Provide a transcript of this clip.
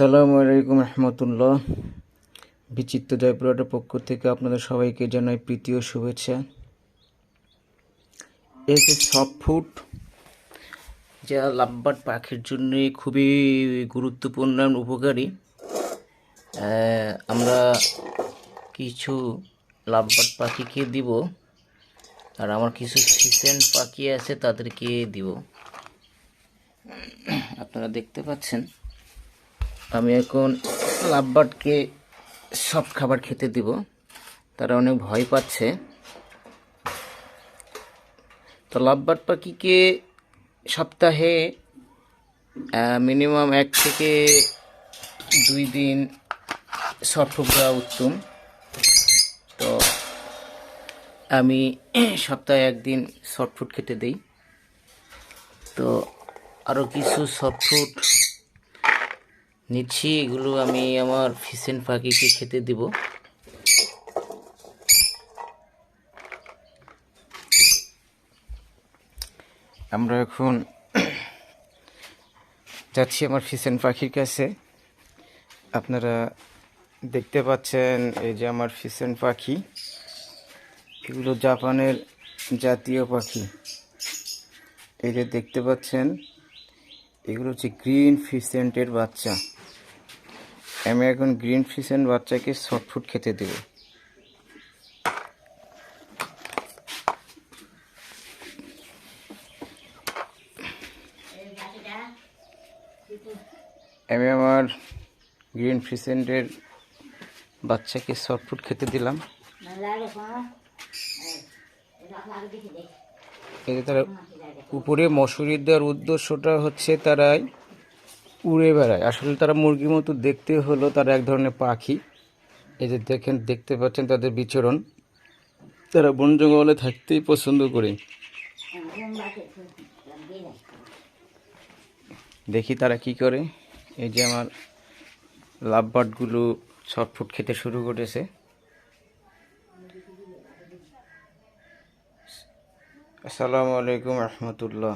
আসসালামু আলাইকুম রহমতুল্লাহ। বিচিত্র জয়পুরহাটের পক্ষ থেকে আপনাদের সবাইকে জানাই প্রীতি ও শুভেচ্ছা। এই যে সফট যা লাভবার্ড পাখির জন্য খুবই গুরুত্বপূর্ণ এবং উপকারী। আমরা কিছু লাভবার্ড পাখিকে দিব, আর আমার কিছু ফিসেন্ট পাখি আছে তাদেরকে দিব। আপনারা দেখতে পাচ্ছেন আমি এখন লাভবার্ডকে সব খাবার খেতে দিব। তারা অনেক ভয় পাচ্ছে। তো লাভবার্ড পাখিকে সপ্তাহে মিনিমাম 1 থেকে 2 দিন সফট দেওয়া উত্তম। তো আমি সপ্তাহে 1 দিন সফট ফুড খেতে দিই। তো আরও কিছু সফট ফুড নিচ্ছি, এগুলো আমি আমার ফিসেন্ট পাখিকে খেতে দিব। আমরা এখন যাচ্ছি আমার ফিসেন্ট পাখির কাছে। আপনারা দেখতে পাচ্ছেন এই যে আমার ফিসেন্ট পাখি, এগুলো জাপানের জাতীয় পাখি। এই যে দেখতে পাচ্ছেন এগুলো হচ্ছে গ্রিন ফিসেন্টের বাচ্চা। আমি এখন গ্রিন ফিসেন্ট বাচ্চাকে সফট ফুড খেতে দেব। আমি আমার গ্রিন ফিসেন্টের বাচ্চাকে সফট ফুড খেতে দিলাম। এতে তারা উপরে মশুরি দেওয়ার উদ্দেশ্যটা হচ্ছে তারাই উড়ে বেড়ায়। আসলে তারা মুরগির মতো দেখতে হলো, তারা এক ধরনের পাখি। এই যে দেখতে পাচ্ছেন তাদের বিচরণ। তারা বন জঙ্গলে থাকতেই পছন্দ করে। দেখি তারা কি করে। এই যে আমার লাভবার্ডগুলো সফট ফুড খেতে শুরু করেছে। আসসালামু আলাইকুম রহমতুল্লাহ।